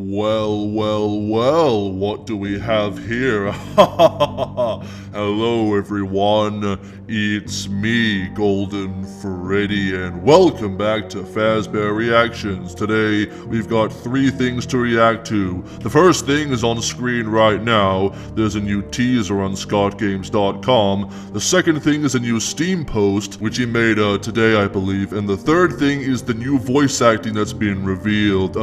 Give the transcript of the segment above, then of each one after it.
Well, what do we have here? Hello everyone, it's me, Golden Freddy, and welcome back to Fazbear Reactions. Today, we've got 3 things to react to. The first thing is on screen right now. There's a new teaser on ScottGames.com. The second thing is a new Steam post, which he made today, I believe. And the third thing is the new voice acting that's been revealed.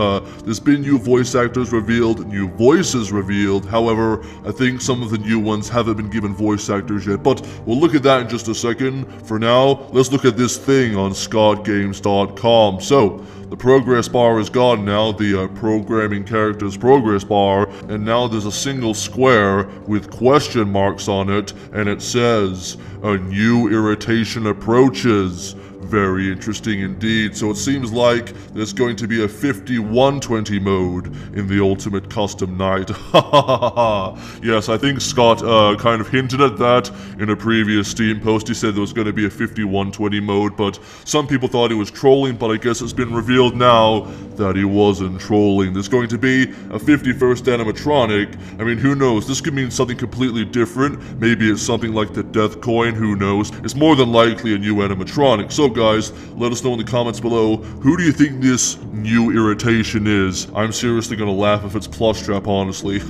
There's been new voice actors revealed, new voices revealed. However, I think some of the new ones haven't been given voice actors yet, but we'll look at that in just a second. For now, let's look at this thing on ScottGames.com. So, the progress bar is gone now, the programming characters progress bar, and now there's a single square with question marks on it, and it says, "A new irritation approaches." Very interesting indeed. So it seems like there's going to be a 5120 mode in the Ultimate Custom Night. Yes, I think Scott kind of hinted at that in a previous Steam post. He said there was going to be a 5120 mode, but some people thought he was trolling, but I guess it's been revealed now that he wasn't trolling. There's going to be a 51st animatronic. I mean, who knows? This could mean something completely different. Maybe it's something like the Death Coin, who knows? It's more than likely a new animatronic. So guys, let us know in the comments below, who do you think this new irritation is? I'm seriously gonna laugh if it's Plushtrap, honestly.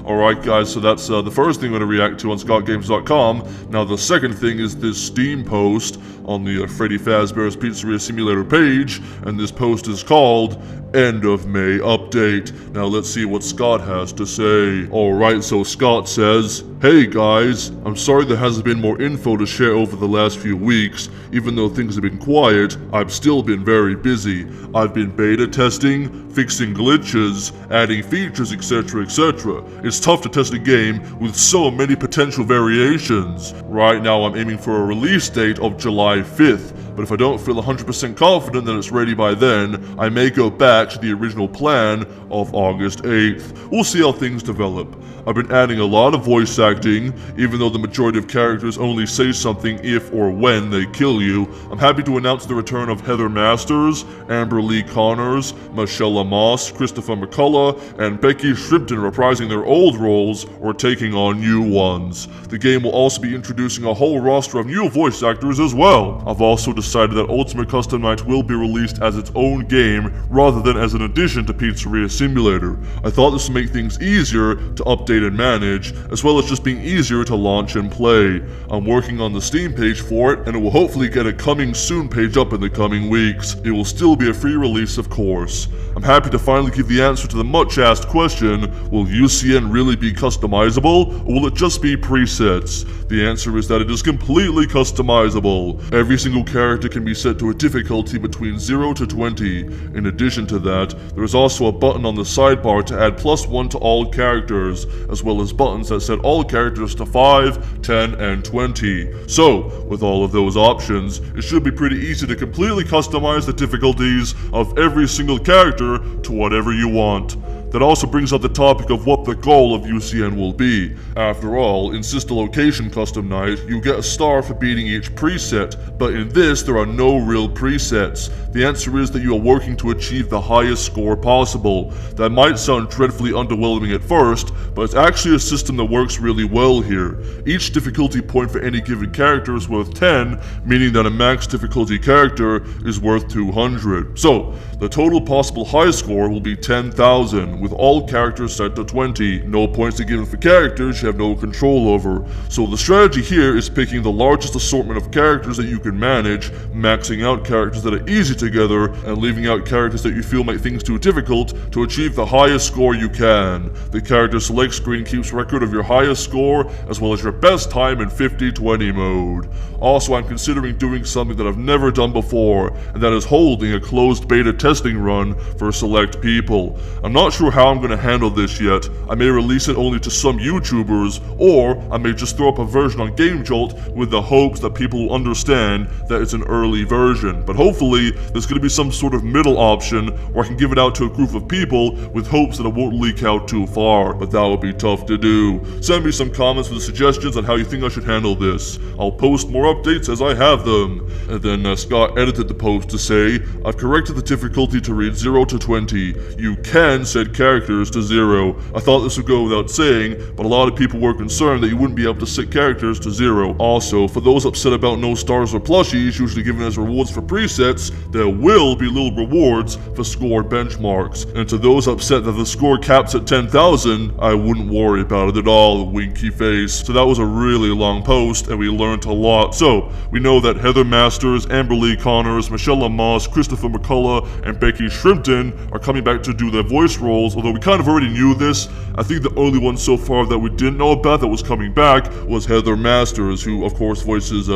Alright guys, so that's the first thing I'm gonna react to on ScottGames.com. Now the second thing is this Steam post on the Freddy Fazbear's Pizzeria Simulator page, and this post is called End of May Update. Now let's see what Scott has to say. Alright, so Scott says, "Hey guys, I'm sorry there hasn't been more info to share over the last few weeks. Even though things have been quiet, I've still been very busy. I've been beta testing, fixing glitches, adding features, etc, etc. It's tough to test a game with so many potential variations. Right now I'm aiming for a release date of July 5th, but if I don't feel 100% confident that it's ready by then, I may go back to the original plan of August 8th. We'll see how things develop. I've been adding a lot of voice acting, even though the majority of characters only say something if or when they kill you. I'm happy to announce the return of Heather Masters, Amber Lee Connors, Michelle Moss, Christopher McCullough, and Becky Shrimpton reprising their old roles or taking on new ones. The game will also be introducing a whole roster of new voice actors as well. I've also decided that Ultimate Custom Night will be released as its own game rather than as an addition to Pizzeria Simulator. I thought this would make things easier to update and manage, as well as just being easier to launch and play. I'm working on the Steam page for it, and it will hopefully get a coming soon page up in the coming weeks. It will still be a free release, of course. I'm happy to finally give the answer to the much asked question, will UCN really be customizable, or will it just be presets? The answer is that it is completely customizable. Every single character can be set to a difficulty between 0 to 20. In addition to that, there is also a button on the sidebar to add +1 to all characters, as well as buttons that set all characters to 5, 10, and 20. So, with all of those options, it should be pretty easy to completely customize the difficulties of every single character to whatever you want. That also brings up the topic of what the goal of UCN will be. After all, in Sister Location Custom Night, you get a star for beating each preset, but in this there are no real presets. The answer is that you are working to achieve the highest score possible. That might sound dreadfully underwhelming at first, but it's actually a system that works really well here. Each difficulty point for any given character is worth 10, meaning that a max difficulty character is worth 200. So, the total possible high score will be 10,000, with all characters set to 20. No points are given for characters you have no control over. So the strategy here is picking the largest assortment of characters that you can manage, maxing out characters that are easy together, and leaving out characters that you feel make things too difficult to achieve the highest score you can. The character select screen keeps record of your highest score, as well as your best time in 50-20 mode. Also, I'm considering doing something that I've never done before, and that is holding a closed beta testing run for select people. I'm not sure sure how I'm gonna handle this yet. I may release it only to some YouTubers, or I may just throw up a version on GameJolt with the hopes that people will understand that it's an early version. But hopefully, there's gonna be some sort of middle option where I can give it out to a group of people with hopes that it won't leak out too far, but that would be tough to do. Send me some comments with suggestions on how you think I should handle this. I'll post more updates as I have them. And then Scott edited the post to say, I've corrected the difficulty to read 0 to 20. You can set characters to 0. I thought this would go without saying, but a lot of people were concerned that you wouldn't be able to set characters to 0. Also, for those upset about no stars or plushies usually given as rewards for presets, there will be little rewards for score benchmarks. And to those upset that the score caps at 10,000, I wouldn't worry about it at all, winky face. So that was a really long post, and we learned a lot. So, we know that Heather Masters, Amber Lee Connors, Michelle Moss, Christopher McCullough, and Becky Shrimpton are coming back to do their voice roles, although we kind of already knew this. I think the only one so far that we didn't know about that was coming back was Heather Masters, who of course voices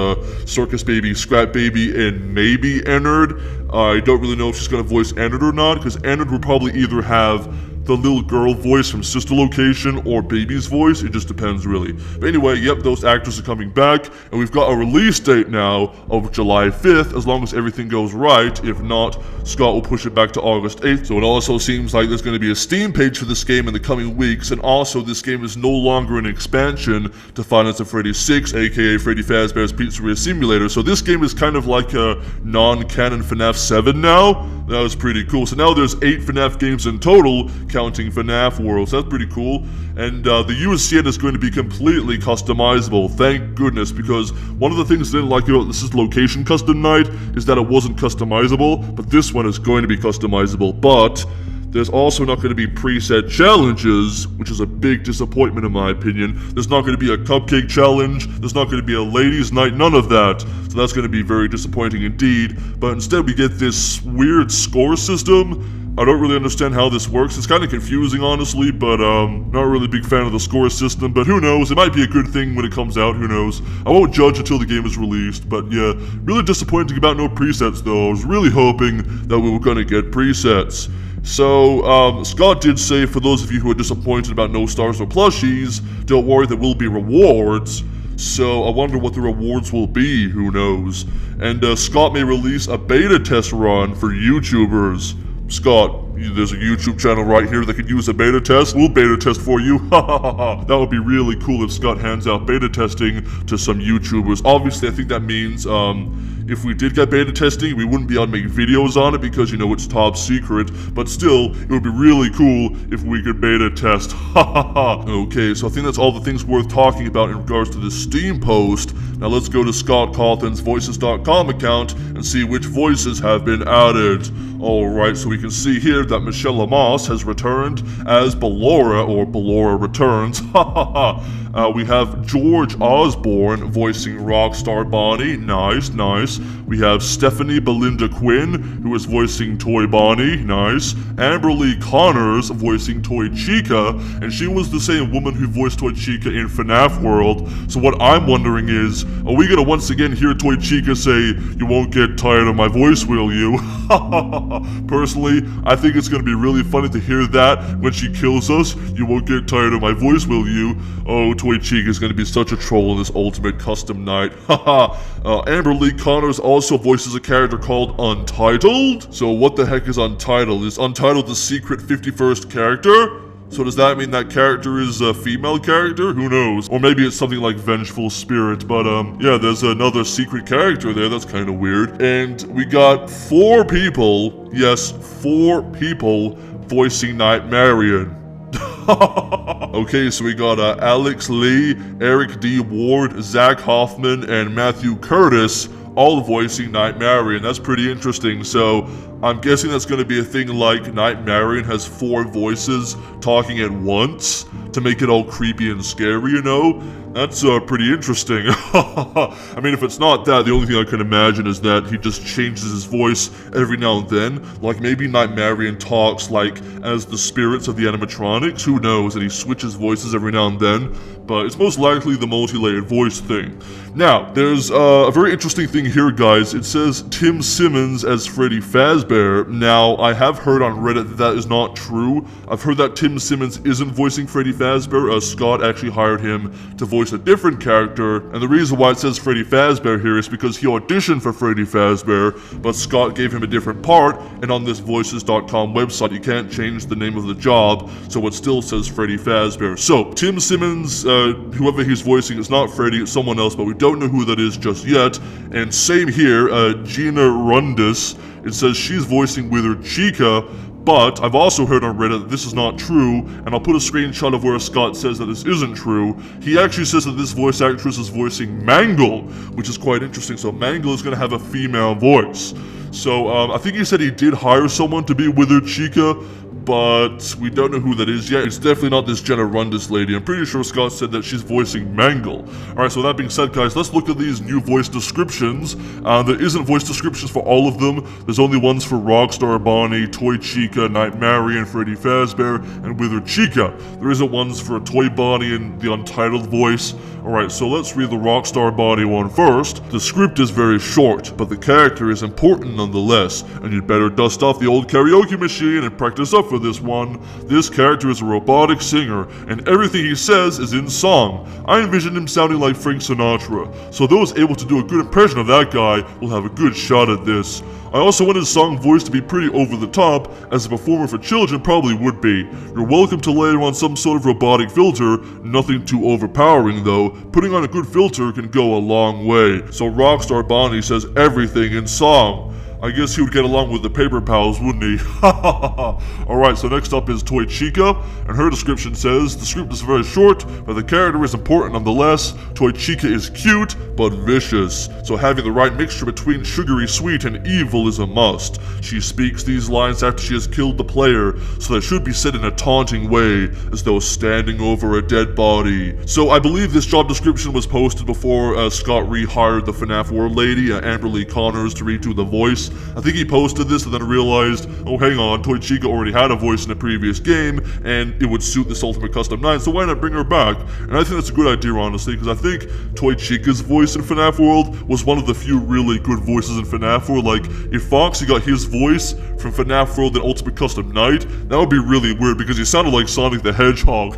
Circus Baby, Scrap Baby, and maybe Ennard. I don't really know if she's gonna voice Ennard or not, because Ennard would probably either have the little girl voice from Sister Location or Baby's voice. It just depends really. But anyway, yep, those actors are coming back, and we've got a release date now of July 5th, as long as everything goes right. If not, Scott will push it back to August 8th. So it also seems like there's going to be a Steam page for this game in the coming weeks, and also this game is no longer an expansion to Five Nights at Freddy's 6, aka Freddy Fazbear's Pizzeria Simulator. So this game is kind of like a non-canon FNAF 7 now. That was pretty cool. So now there's 8 FNAF games in total, counting FNAF Worlds. That's pretty cool. And the USCN is going to be completely customizable, thank goodness, because one of the things I didn't like about this is Location Custom Night is that it wasn't customizable, but this one is going to be customizable. But there's also not going to be preset challenges, which is a big disappointment in my opinion. There's not going to be a cupcake challenge, there's not going to be a ladies' night, none of that. So that's going to be very disappointing indeed. But instead we get this weird score system. I don't really understand how this works. It's kind of confusing, honestly, but not really a big fan of the score system. But who knows? It might be a good thing when it comes out. Who knows? I won't judge until the game is released. But yeah, really disappointing about no presets, though. I was really hoping that we were going to get presets. So, Scott did say, for those of you who are disappointed about no stars or plushies, don't worry, there will be rewards. So, I wonder what the rewards will be, who knows. And Scott may release a beta test run for YouTubers. Scott, there's a YouTube channel right here that could use a beta test. We'll beta test for you. That would be really cool if Scott hands out beta testing to some YouTubers. Obviously, I think that means if we did get beta testing, we wouldn't be able to make videos on it because, you know, it's top secret. But still, it would be really cool if we could beta test. Okay, so I think that's all the things worth talking about in regards to this Steam post. Now let's go to Scott Cawthon's Voices.com account and see which voices have been added. Alright, so we can see here that Michelle Moss has returned as Ballora, or Ballora Returns. We have George Osborne voicing Rockstar Bonnie. Nice, nice. We have Stephanie Belinda Quinn, who is voicing Toy Bonnie. Nice. Amber Lee Connors voicing Toy Chica, and she was the same woman who voiced Toy Chica in FNAF World. So what I'm wondering is, are we gonna once again hear Toy Chica say, "You won't get tired of my voice, will you?" Personally, I think it's gonna be really funny to hear that when she kills us. "You won't get tired of my voice, will you?" Oh, Toy Chica is gonna be such a troll in this ultimate custom night. Amber Lee Connors also voices a character called Untitled. So what the heck is Untitled? Is Untitled the secret 51st character? So does that mean that character is a female character? Who knows? Or maybe it's something like Vengeful Spirit, but yeah, there's another secret character there. That's kind of weird. And we got 4 people, yes, 4 people voicing Nightmarion. Okay, so we got Alex Lee, Eric D. Ward, Zach Hoffman, and Matthew Curtis all voicing Nightmarion. That's pretty interesting. So I'm guessing that's going to be a thing like Nightmarion has 4 voices talking at once to make it all creepy and scary, you know? That's pretty interesting. I mean, if it's not that, the only thing I can imagine is that he just changes his voice every now and then. Like maybe Nightmarian talks like as the spirits of the animatronics, who knows, and he switches voices every now and then. But it's most likely the multi-layered voice thing. Now, there's a very interesting thing here, guys. It says Tim Simmons as Freddy Fazbear. Now, I have heard on Reddit that is not true. I've heard that Tim Simmons isn't voicing Freddy Fazbear. Scott actually hired him to voice a different character. And the reason why it says Freddy Fazbear here is because he auditioned for Freddy Fazbear, but Scott gave him a different part. And on this voices.com website, you can't change the name of the job, so it still says Freddy Fazbear. So, Tim Simmons, whoever he's voicing, it's not Freddy, it's someone else, but we don't know who that is just yet. And same here, Gina Rundis, it says she's voicing Withered Chica, but I've also heard on Reddit that this is not true, and I'll put a screenshot of where Scott says that this isn't true. He actually says that this voice actress is voicing Mangle, which is quite interesting. So Mangle is going to have a female voice. So I think he said he did hire someone to be Withered Chica, but we don't know who that is yet. It's definitely not this Jenna Rundis lady. I'm pretty sure Scott said that she's voicing Mangle. Alright, so that being said, guys, let's look at these new voice descriptions. There isn't voice descriptions for all of them. There's only ones for Rockstar Bonnie, Toy Chica, Nightmarian, Freddy Fazbear, and Withered Chica. There isn't ones for Toy Bonnie and the untitled voice. Alright, so let's read the Rockstar Bonnie one first. The script is very short, but the character is important nonetheless, and you'd better dust off the old karaoke machine and practice up for this one. This character is a robotic singer, and everything he says is in song. I envision him sounding like Frank Sinatra, so those able to do a good impression of that guy will have a good shot at this. I also want his song voice to be pretty over the top, as a performer for children probably would be. You're welcome to layer on some sort of robotic filter, nothing too overpowering though. Putting on a good filter can go a long way. So Rockstar Bonnie says everything in song. I guess he would get along with the Paper Pals, wouldn't he? Alright, so next up is Toy Chica, and her description says, the script is very short, but the character is important nonetheless. Toy Chica is cute, but vicious, so having the right mixture between sugary sweet and evil is a must. She speaks these lines after she has killed the player, so they should be said in a taunting way, as though standing over a dead body. So I believe this job description was posted before Scott rehired the FNAF World lady, Amber Lee Connors, to redo the voice. I think he posted this and then realized, oh hang on, Toy Chica already had a voice in a previous game, and it would suit this Ultimate Custom 9, so why not bring her back? And I think that's a good idea, honestly, because I think Toy Chica's voice in FNAF World was one of the few really good voices in FNAF World. Like, if Foxy got his voice from FNAF World in Ultimate Custom Night, that would be really weird because he sounded like Sonic the Hedgehog.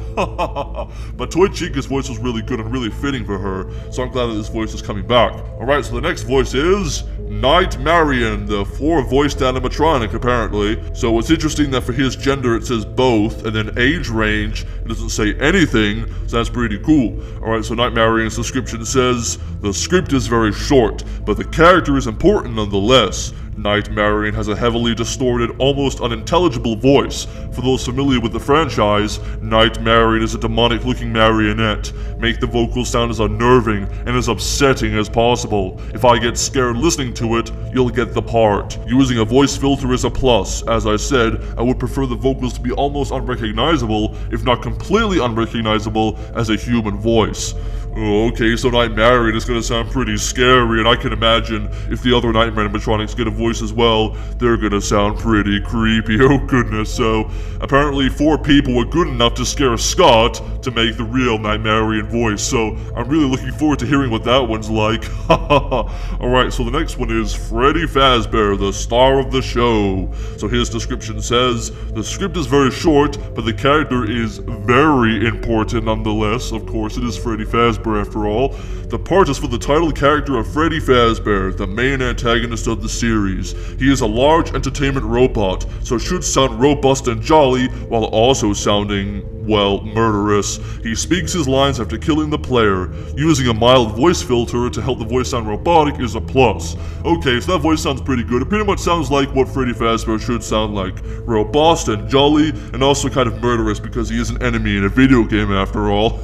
But Toy Chica's voice was really good and really fitting for her, so I'm glad that this voice is coming back. Alright, so the next voice is Nightmarian, the 4-voiced animatronic, apparently. So it's interesting that for his gender it says both, and then age range, it doesn't say anything, so that's pretty cool. Alright, so Nightmarian's description says, the script is very short, but the character is important nonetheless. Nightmarian has a heavily distorted, almost unintelligible voice. For those familiar with the franchise, Nightmarian is a demonic-looking marionette. Make the vocals sound as unnerving and as upsetting as possible. If I get scared listening to it, you'll get the part. Using a voice filter is a plus. As I said, I would prefer the vocals to be almost unrecognizable, if not completely unrecognizable, as a human voice. Oh, okay, so Nightmarian is gonna sound pretty scary, and I can imagine if the other Nightmare animatronics get a voice as well, they're gonna sound pretty creepy, oh goodness. So, apparently 4 people were good enough to scare Scott to make the real Nightmarian voice, so I'm really looking forward to hearing what that one's like. Alright, so the next one is Freddy Fazbear, the star of the show. So his description says, the script is very short, but the character is very important nonetheless. Of course, it is Freddy Fazbear after all. The part is for the title character of Freddy Fazbear, the main antagonist of the series. He is a large entertainment robot, so should sound robust and jolly while also sounding, well, murderous. He speaks his lines after killing the player. Using a mild voice filter to help the voice sound robotic is a plus. Okay, so that voice sounds pretty good. It pretty much sounds like what Freddy Fazbear should sound like. Robust and jolly, and also kind of murderous because he is an enemy in a video game after all.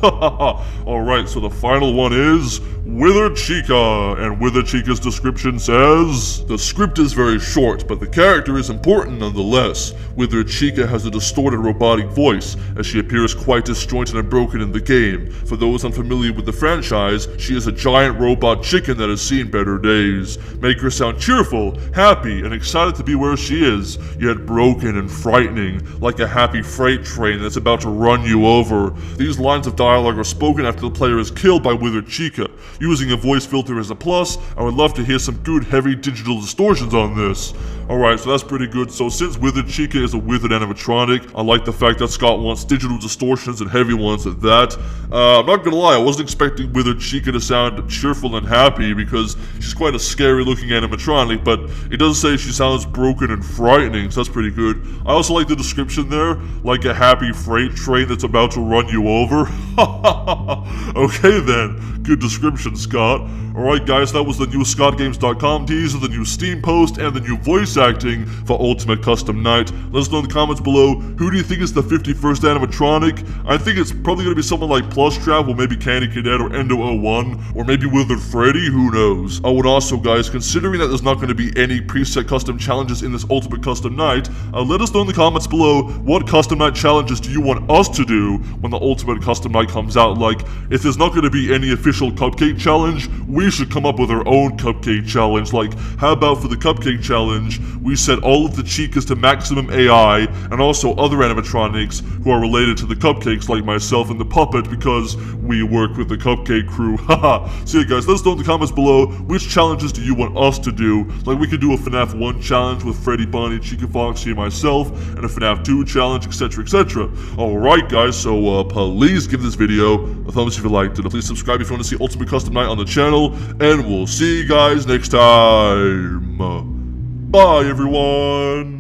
Alright, so the final one is Withered Chica, and Withered Chica's description says, the script is very short, but the character is important nonetheless. Withered Chica has a distorted robotic voice, as she appears quite disjointed and broken in the game. For those unfamiliar with the franchise, she is a giant robot chicken that has seen better days. Make her sound cheerful, happy, and excited to be where she is, yet broken and frightening, like a happy freight train that's about to run you over. These lines of dialogue are spoken after the player is killed by Withered Chica. Using a voice filter is a plus. I would love to hear some good heavy digital distortions on this. Alright, so that's pretty good. So since Withered Chica is a withered animatronic, I like the fact that Scott wants digital distortions and heavy ones at that. I'm not gonna lie, I wasn't expecting Withered Chica to sound cheerful and happy because she's quite a scary looking animatronic, but it does say she sounds broken and frightening, so that's pretty good. I also like the description there, like a happy freight train that's about to run you over. Okay then, good description, Scott. Alright guys, that was the new ScottGames.com teaser, the new Steam post, and the new voice acting for Ultimate Custom Night. Let us know in the comments below, who do you think is the 51st animatronic? I think it's probably going to be someone like Plushtrap, or maybe Candy Cadet, or Endo01, or maybe Withered Freddy, who knows. Oh, and also guys, considering that there's not going to be any preset custom challenges in this Ultimate Custom Night, let us know in the comments below, what custom night challenges do you want us to do when the Ultimate Custom Night comes out? Like, if there's not going to be any official cupcake challenge, we should come up with our own cupcake challenge. Like, how about for the cupcake challenge, we set all of the Chicas to maximum AI, and also other animatronics who are related to the cupcakes, like myself and the puppet, because we work with the cupcake crew. Haha. So yeah guys, let us know in the comments below, which challenges do you want us to do? Like, we could do a FNAF 1 challenge with Freddy, Bonnie, Chica Foxy, and myself, and a FNAF 2 challenge, etc, etc. Alright guys, so please give this video a thumbs up if you liked it, and please subscribe if you want to see Ultimate Custom Night on the channel, and we'll see you guys next time. Bye everyone!